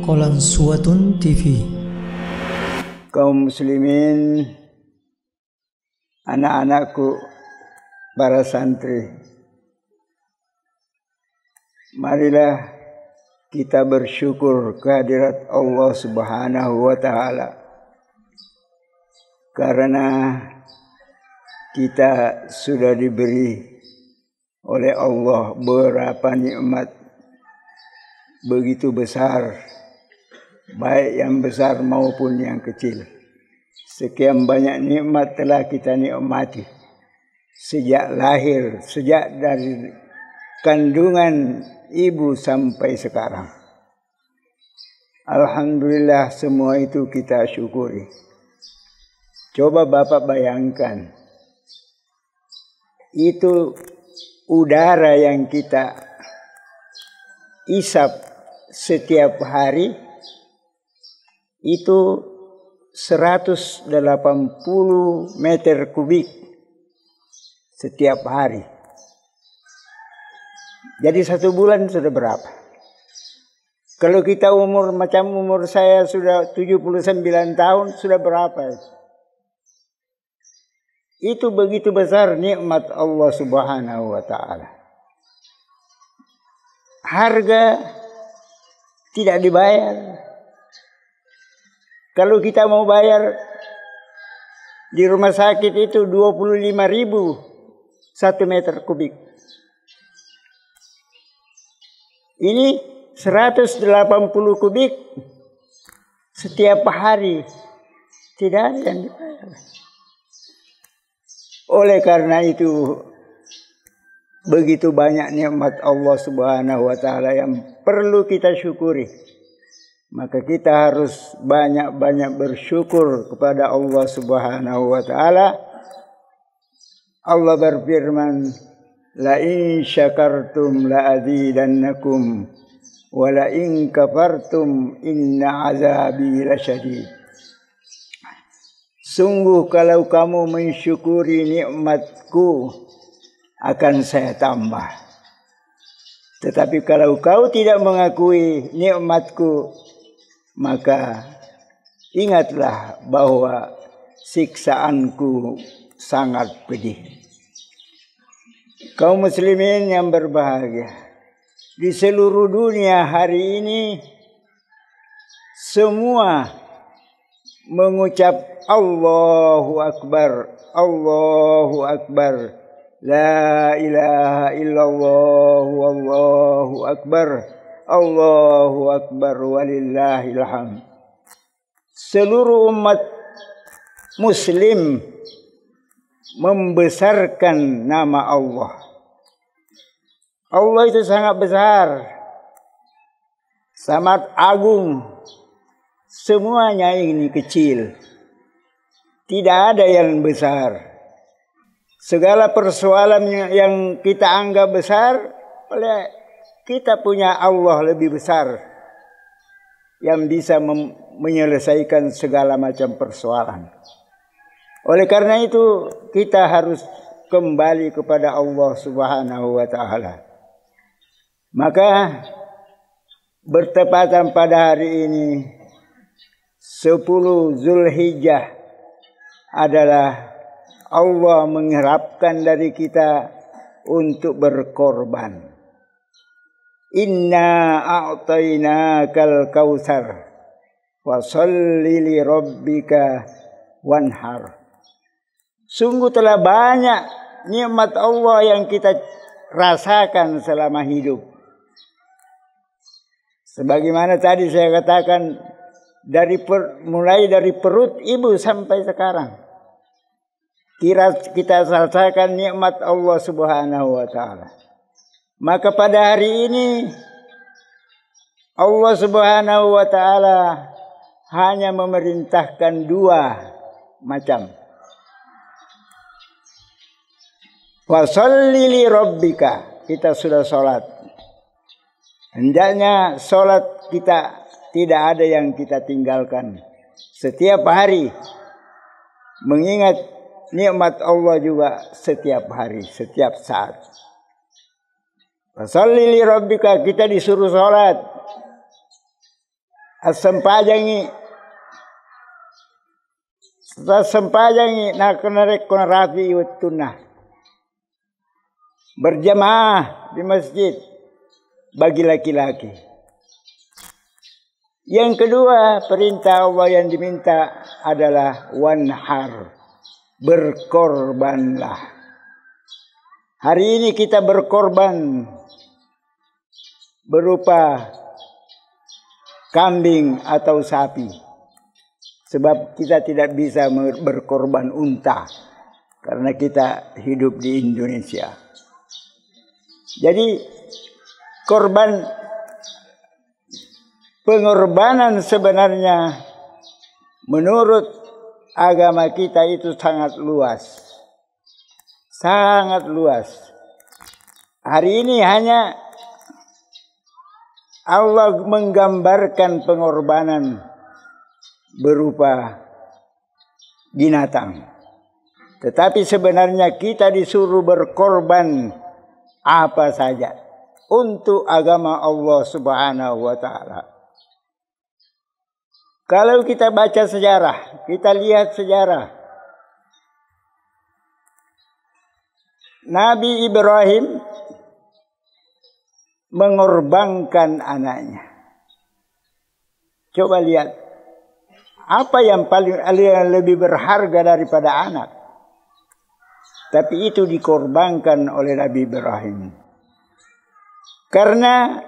Qalansuwatun TV. Kaum muslimin, anak-anakku, para santri, marilah kita bersyukur kehadirat Allah Subhanahu wa Ta'ala, karena kita sudah diberi oleh Allah beberapa nikmat begitu besar, baik yang besar maupun yang kecil. Sekian banyak nikmat telah kita nikmati sejak lahir, sejak dari kandungan ibu sampai sekarang. Alhamdulillah, semua itu kita syukuri. Coba Bapak bayangkan, itu udara yang kita isap setiap hari itu 180 meter kubik setiap hari. Jadi 1 bulan sudah berapa? Kalau kita macam umur saya sudah 79 tahun, sudah berapa? Itu begitu besar nikmat Allah Subhanahu wa Ta'ala. Harga tidak dibayar. Kalau kita mau bayar di rumah sakit itu 25.000 1 meter kubik. Ini 180 kubik setiap hari. Tidak ada yang dibayar. Oleh karena itu, begitu banyak nikmat Allah Subhanahu wa Ta'ala yang perlu kita syukuri. Maka kita harus banyak-banyak bersyukur kepada Allah Subhanahu wa Ta'ala. Allah berfirman, la in syakartum la azidannakum wa la in kafartum inna azabi lasyadid. Sungguh kalau kamu mensyukuri nikmatku, akan saya tambah. Tetapi kalau kau tidak mengakui nikmatku, maka ingatlah bahwa siksaanku sangat pedih. Kaum muslimin yang berbahagia, di seluruh dunia hari ini semua mengucap Allahu Akbar, Allahu Akbar, la ilaha illallah, wallahu akbar, Allahu akbar, walillahil hamd. Seluruh umat muslim membesarkan nama Allah. Allah itu sangat besar, sangat agung. Semuanya ini kecil. Tidak ada yang besar. Segala persoalan yang kita anggap besar, oleh kita punya Allah lebih besar yang bisa menyelesaikan segala macam persoalan. Oleh karena itu, kita harus kembali kepada Allah Subhanahu wa Ta'ala. Maka bertepatan pada hari ini 10 Zulhijjah adalah Allah mengharapkan dari kita untuk berkorban. Inna a'tainakal kautsar wa sholli li rabbika wanhar. Sungguh telah banyak nikmat Allah yang kita rasakan selama hidup. Sebagaimana tadi saya katakan, mulai dari perut ibu sampai sekarang, kita rasakan nikmat Allah Subhanahu wa Ta'ala. Maka pada hari ini Allah Subhanahu wa Ta'ala hanya memerintahkan 2 macam. Wa sholli li rabbika, kita sudah sholat. Hendaknya sholat kita tidak ada yang kita tinggalkan. Setiap hari mengingat nikmat Allah juga setiap hari, setiap saat. Fasholli li rabbika, kita disuruh sholat. Sempajangi nak narek rafi uttunah. Berjamaah di masjid bagi laki-laki. Yang kedua, perintah Allah yang diminta adalah wanhar, berkorbanlah. Hari ini kita berkorban berupa kambing atau sapi. Sebab kita tidak bisa berkorban unta karena kita hidup di Indonesia. Jadi pengorbanan sebenarnya menurut agama kita itu sangat luas. Sangat luas. Hari ini hanya Allah menggambarkan pengorbanan berupa binatang. Tetapi sebenarnya kita disuruh berkorban apa saja untuk agama Allah Subhanahu wa taala. Kalau kita baca sejarah, kita lihat sejarah. Nabi Ibrahim mengorbankan anaknya. Coba lihat, apa yang lebih berharga daripada anak? Tapi itu dikorbankan oleh Nabi Ibrahim. Karena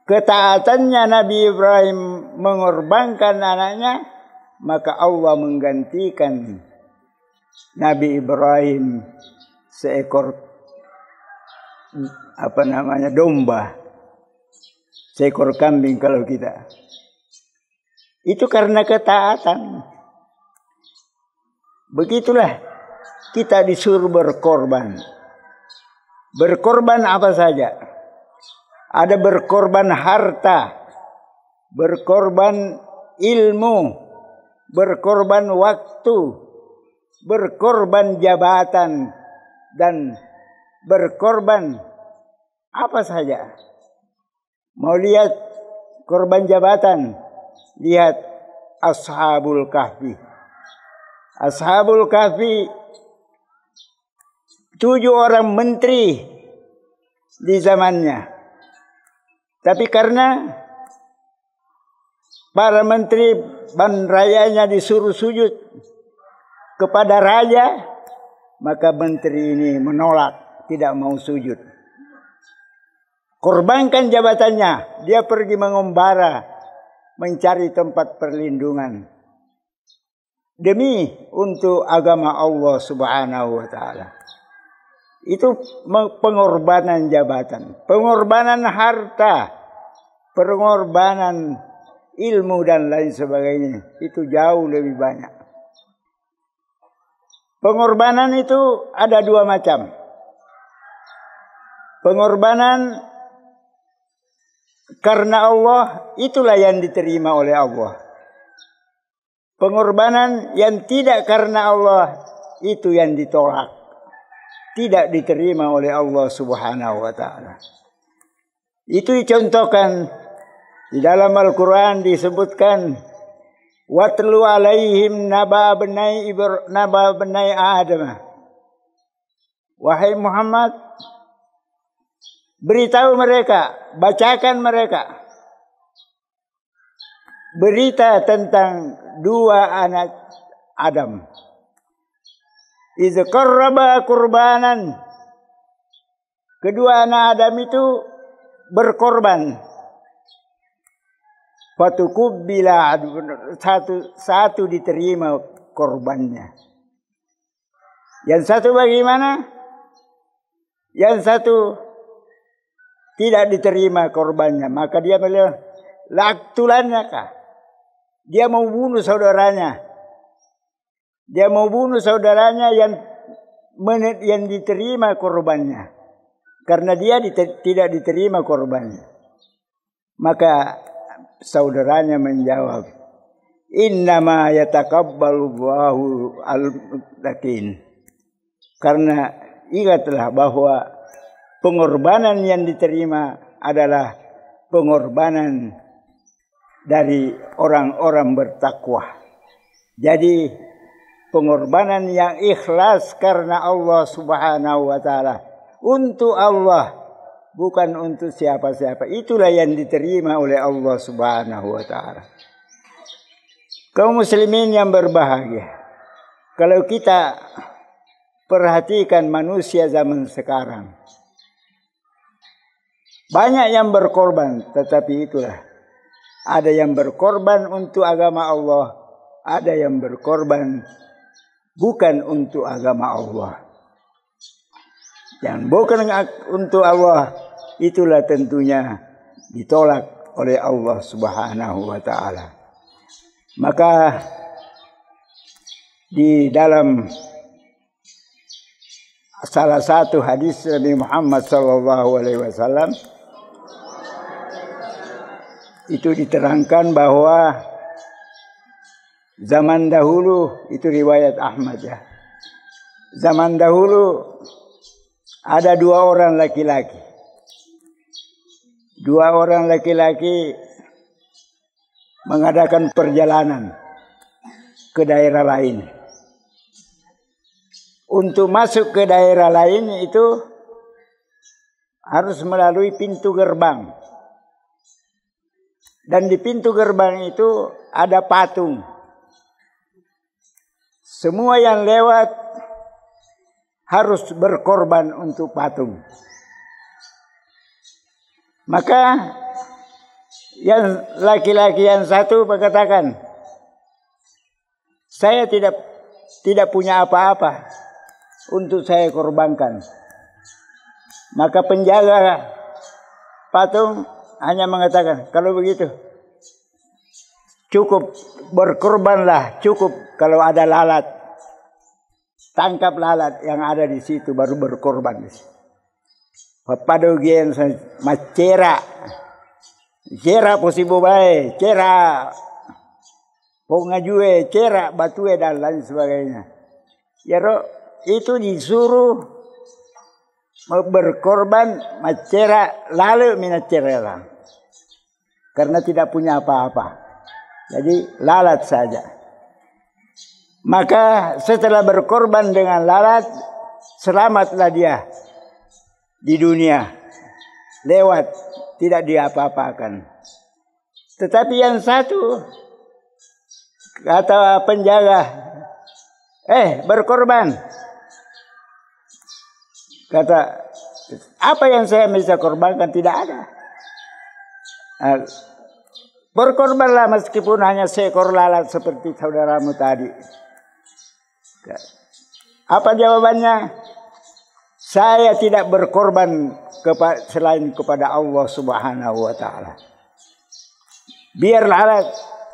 ketaatannya Nabi Ibrahim mengorbankan anaknya, maka Allah menggantikan Nabi Ibrahim seekor domba, seekor kambing kalau kita. Itu karena ketaatan. Begitulah kita disuruh berkorban. Berkorban apa saja? Ada berkorban harta, berkorban ilmu, berkorban waktu, berkorban jabatan, dan berkorban apa saja. Mau lihat korban jabatan? Lihat Ashabul Kahfi. Ashabul Kahfi 7 orang menteri di zamannya. Tapi karena para menteri banrayanya disuruh sujud kepada raja, maka menteri ini menolak, tidak mau sujud. Korbankan jabatannya, dia pergi mengumbara, mencari tempat perlindungan demi untuk agama Allah Subhanahu wa taala. Itu pengorbanan jabatan, pengorbanan harta, pengorbanan ilmu dan lain sebagainya. Itu jauh lebih banyak. Pengorbanan itu ada 2 macam. Pengorbanan karena Allah, itulah yang diterima oleh Allah. Pengorbanan yang tidak karena Allah, itu yang ditolak, tidak diterima oleh Allah Subhanahu wa taala. Itu dicontohkan di dalam Al-Quran, disebutkan watlu alaihim naba bnai Adam. Wahai Muhammad, beritahu mereka, bacakan mereka berita tentang 2 anak Adam. Iz qarraba qurbanan. Kedua anak Adam itu berkorban. Fatukubbila, satu diterima korbannya. Yang satu bagaimana? Yang satu tidak diterima korbannya. Maka dia bilang, laktulannaka. Dia mau bunuh saudaranya. Dia mau bunuh saudaranya yang diterima korbannya. Karena dia tidak diterima korbannya. Maka saudaranya menjawab, innama yatakabbalullahu al-muttaqin. Karena ingatlah bahwa pengorbanan yang diterima adalah pengorbanan dari orang-orang bertakwa. Jadi pengorbanan yang ikhlas karena Allah Subhanahu wa taala, untuk Allah, bukan untuk siapa-siapa. Itulah yang diterima oleh Allah Subhanahu wa taala. Kaum muslimin yang berbahagia, kalau kita perhatikan manusia zaman sekarang, banyak yang berkorban, tetapi itulah, ada yang berkorban untuk agama Allah, ada yang berkorban bukan untuk agama Allah. Yang bukan untuk Allah, itulah tentunya ditolak oleh Allah Subhanahu wa taala. Maka di dalam salah satu hadis Nabi Muhammad SAW itu diterangkan bahwa zaman dahulu, itu riwayat Ahmad ya, zaman dahulu ada dua orang laki-laki. Dua orang laki-laki mengadakan perjalanan ke daerah lain. Untuk masuk ke daerah lain itu harus melalui pintu gerbang. Dan di pintu gerbang itu ada patung. Semua yang lewat harus berkorban untuk patung. Maka yang laki-laki yang satu berkatakan, saya tidak punya apa-apa untuk saya korbankan. Maka penjaga patung hanya mengatakan, kalau begitu cukup berkorbanlah, cukup kalau ada lalat, tangkap lalat yang ada di situ baru berkorban. Papadogen macera, cera posibo bae, cera pongajue, cera batue dan lain sebagainya. Ya itu disuruh berkorban macera lalu minacerela, karena tidak punya apa-apa. Jadi lalat saja. Maka setelah berkorban dengan lalat, selamatlah dia di dunia, lewat, tidak diapa-apakan. Tetapi yang satu, kata penjaga, berkorban. Kata, apa yang saya bisa korbankan? Tidak ada. Berkorbanlah meskipun hanya seekor lalat seperti saudaramu tadi. Apa jawabannya? Saya tidak berkorban selain kepada Allah Subhanahu wa taala. Biar lalat,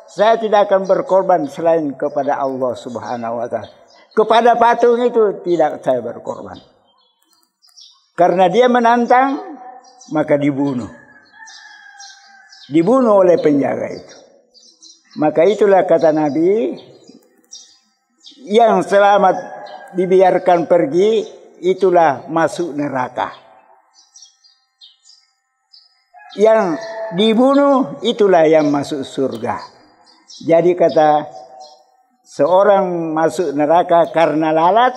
saya tidak akan berkorban selain kepada Allah Subhanahu wa taala. Kepada patung itu tidak saya berkorban. Karena dia menantang, maka dibunuh. Dibunuh oleh penjaga itu. Maka itulah kata Nabi, yang selamat dibiarkan pergi, itulah masuk neraka. Yang dibunuh, itulah yang masuk surga. Jadi kata, seorang masuk neraka karena lalat,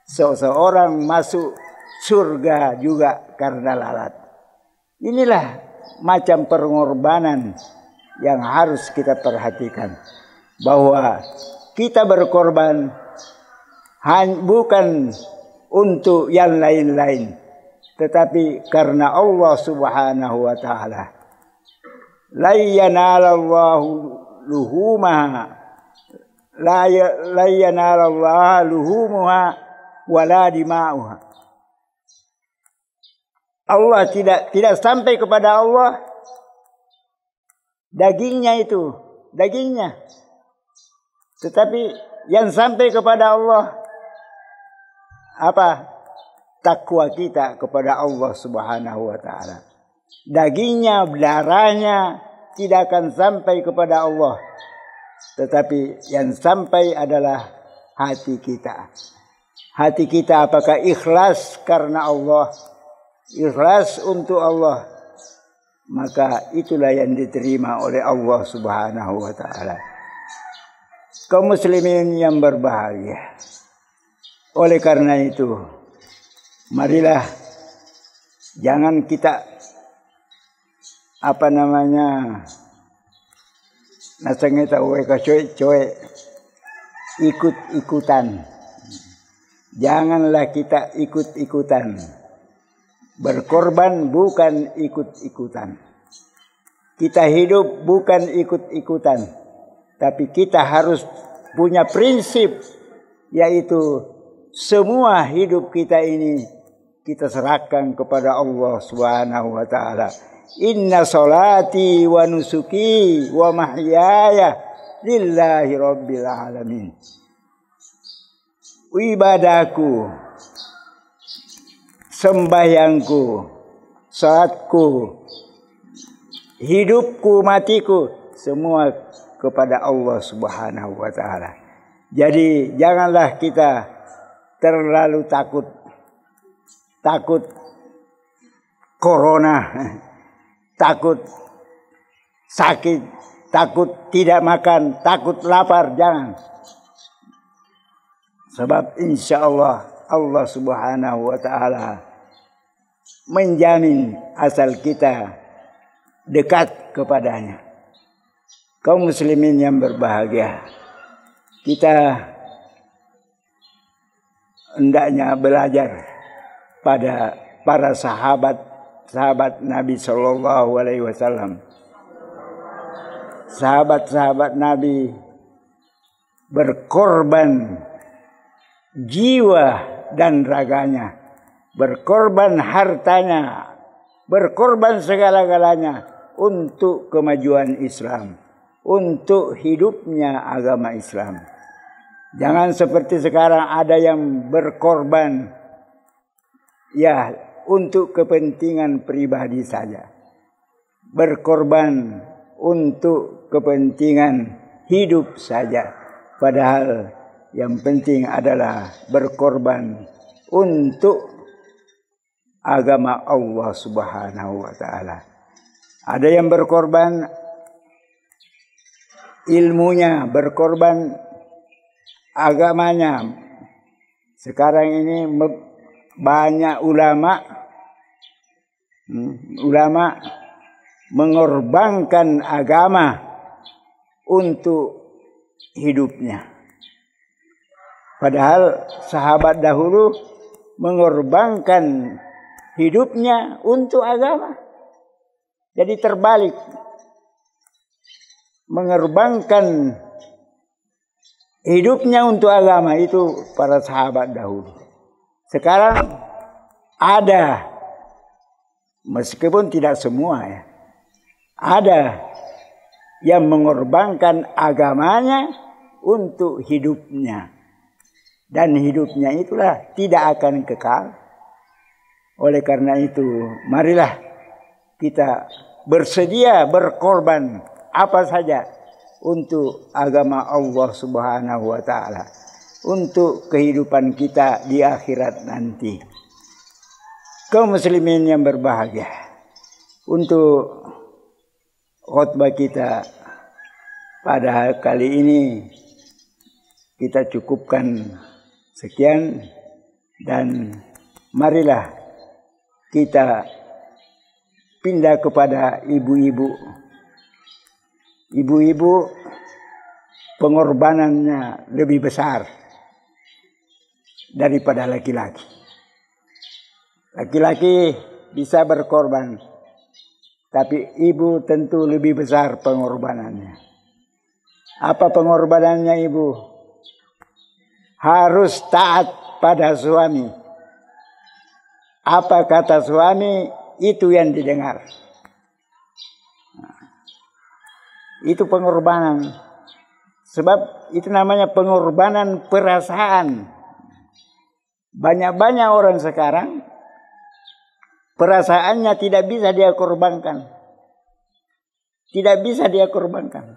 seseorang masuk surga juga karena lalat. Inilah macam pengorbanan yang harus kita perhatikan. Bahwa kita berkorban bukan untuk yang lain-lain, tetapi karena Allah Subhanahu wa taala. La yanalallahu luhumaha, la yanalallahu luhumuha wala dima'uha. Allah tidak sampai kepada Allah dagingnya itu, dagingnya. Tetapi yang sampai kepada Allah apa? Takwa kita kepada Allah Subhanahu wa taala. Dagingnya, darahnya tidak akan sampai kepada Allah. Tetapi yang sampai adalah hati kita. Hati kita apakah ikhlas karena Allah? Ikhlas untuk Allah. maka itulah yang diterima oleh Allah Subhanahu wa taala. Kaum muslimin yang berbahagia. Oleh karena itu, marilah jangan kita nasangeta ka coy ikut-ikutan. Janganlah kita ikut-ikutan. Berkorban bukan ikut-ikutan. Kita hidup bukan ikut-ikutan. Tapi kita harus punya prinsip, yaitu semua hidup kita ini kita serahkan kepada Allah Subhanahu wa taala. Inna salati wa nusuki wa mahyaya lillahi rabbil alamin. Ibadahku, sembahyangku, salatku, hidupku, matiku, semua kepada Allah Subhanahu wa taala. Jadi janganlah kita terlalu takut corona, takut sakit, takut tidak makan, takut lapar, jangan. Sebab insya Allah Allah Subhanahu wa taala menjamin asal kita dekat kepadanya. Kaum muslimin yang berbahagia, kita hendaknya belajar pada para sahabat Nabi Shallallahu Alaihi Wasallam. Sahabat Nabi berkorban jiwa dan raganya, berkorban hartanya, berkorban segala-galanya untuk kemajuan Islam, untuk hidupnya agama Islam. Jangan seperti sekarang ada yang berkorban ya untuk kepentingan pribadi saja, berkorban untuk kepentingan hidup saja, padahal yang penting adalah berkorban untuk agama Allah Subhanahu wa taala. Ada yang berkorban ilmunya, berkorban agamanya. Sekarang ini banyak ulama mengorbankan agama untuk hidupnya. Padahal sahabat dahulu mengorbankan hidupnya untuk agama. Jadi terbalik. Mengorbankan hidupnya untuk agama itu para sahabat dahulu. Sekarang ada, meskipun tidak semua ya, ada yang mengorbankan agamanya untuk hidupnya. Dan hidupnya itulah tidak akan kekal. Oleh karena itu, marilah kita bersedia berkorban apa saja untuk agama Allah Subhanahu wa taala, untuk kehidupan kita di akhirat nanti. Kaum muslimin yang berbahagia, untuk khutbah kita pada kali ini kita cukupkan sekian, dan marilah kita pindah kepada ibu-ibu. Ibu-ibu pengorbanannya lebih besar daripada laki-laki. Laki-laki bisa berkorban, tapi ibu tentu lebih besar pengorbanannya. Apa pengorbanannya ibu? Harus taat pada suami. Apa kata suami, itu yang didengar. Itu pengorbanan. Sebab itu namanya pengorbanan perasaan. Banyak-banyak orang sekarang perasaannya tidak bisa dia korbankan. Tidak bisa dia korbankan.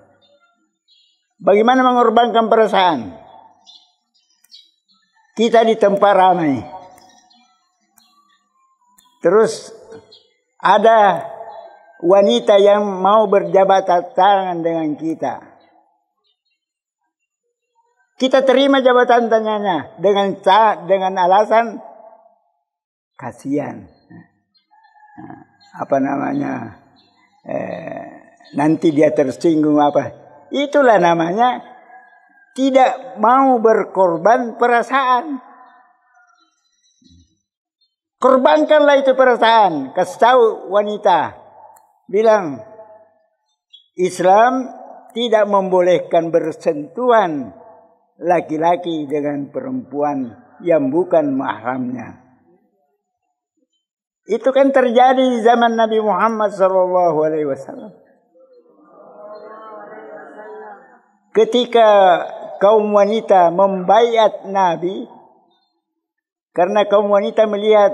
Bagaimana mengorbankan perasaan? Kita di tempat ramai. Terus ada wanita yang mau berjabat tangan dengan kita. Kita terima jabatan tangannya dengan alasan kasihan. Nanti dia tersinggung apa. Itulah namanya tidak mau berkorban perasaan. Korbankanlah itu perasaan. Kasih tahu wanita. Bilang, Islam tidak membolehkan bersentuhan laki-laki dengan perempuan yang bukan mahramnya. Itu kan terjadi di zaman Nabi Muhammad SAW. Ketika kaum wanita membaiat Nabi, karena kaum wanita melihat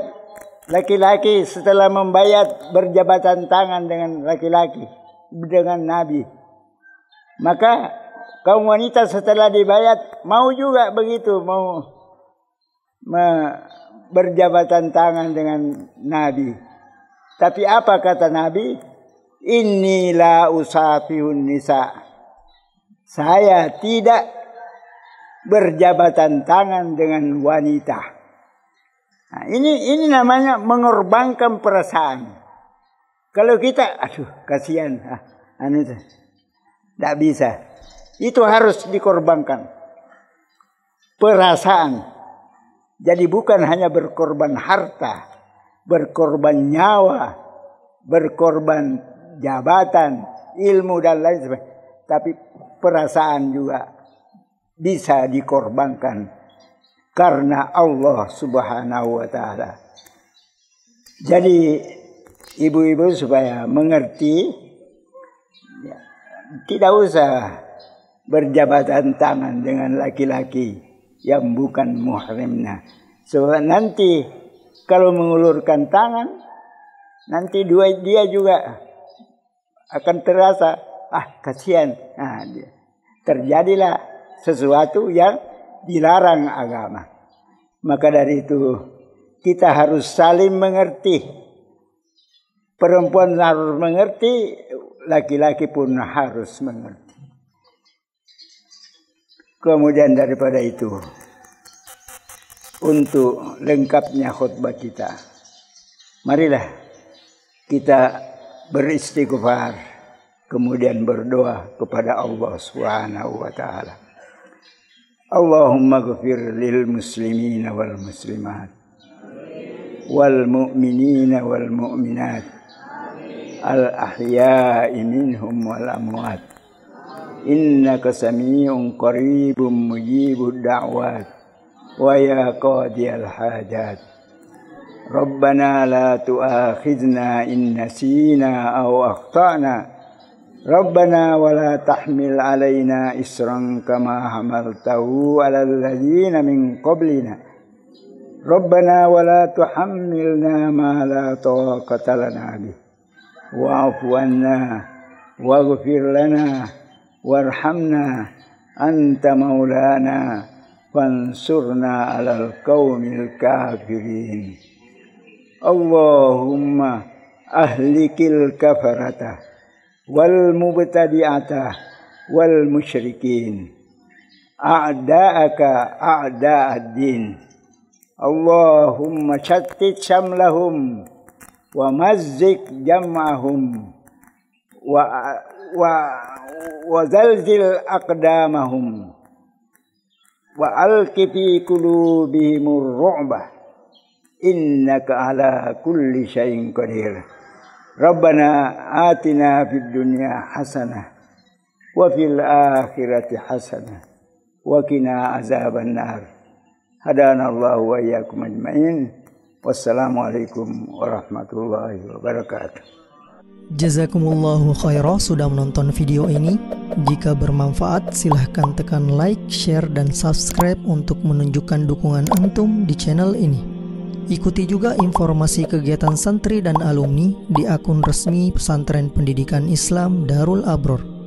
laki-laki setelah membaiat berjabatan tangan dengan laki-laki, dengan Nabi. Maka kaum wanita setelah dibaiat mau juga begitu, mau berjabatan tangan dengan Nabi. Tapi apa kata Nabi? Inilah usafihun nisa. Saya tidak berjabatan tangan dengan wanita. Nah, ini namanya mengorbankan perasaan. Kalau kita, kasihan, tidak bisa. Itu harus dikorbankan. Perasaan. Jadi bukan hanya berkorban harta, berkorban nyawa, berkorban jabatan, ilmu dan lain sebagainya. Tapi perasaan juga bisa dikorbankan karena Allah Subhanahu wa Ta'ala. Jadi ibu-ibu supaya mengerti, ya, tidak usah berjabatan tangan dengan laki-laki yang bukan muhrimnya. Sebab nanti kalau mengulurkan tangan, nanti dia juga akan terasa, kasihan. Nah, terjadilah sesuatu yang dilarang agama. Maka dari itu kita harus saling mengerti. Perempuan harus mengerti, laki-laki pun harus mengerti. Kemudian daripada itu, untuk lengkapnya khutbah kita, marilah kita beristighfar, kemudian berdoa kepada Allah Subhanahu wa Ta'ala. Allahumma ghfir lil muslimina wal muslimat wal mu'minina wal mu'minat al ahya'i minhum wal amwat innaka sami'un qaribun mujibud da'wat wa ya qadiyal hajat Rabbana la tu'akhidna in nasina aw akhtana Rabbana wa la tahmil alaina isran kama hamaltahu ala alladhina min qablina Rabbana wa la tuhammilna ma la taqata lana bih wa'fu anna waghfir lana warhamna anta maulana fansurna alal qaumil kafirin Allahumma ahlikil kafarata wal mubtadi'ata wal musyrikin a'da'aka a'da'ad-din Allahumma shattit shamlahum wa mazzik jam'ahum wa zalzil aqdamahum wa alqi fi qulubihimur ru'bah innaka ala kulli syai'in qadir Rabbana atina fid dunya hasanah wa fil akhirati hasanah wa qina azaban nar. Hadanallahu wa iyyakum ajmain. Wassalamualaikum warahmatullahi wabarakatuh. Jazakumullahu khairan sudah menonton video ini. Jika bermanfaat silahkan tekan like, share dan subscribe untuk menunjukkan dukungan antum di channel ini. Ikuti juga informasi kegiatan santri dan alumni di akun resmi Pesantren Pendidikan Islam Darul Abror.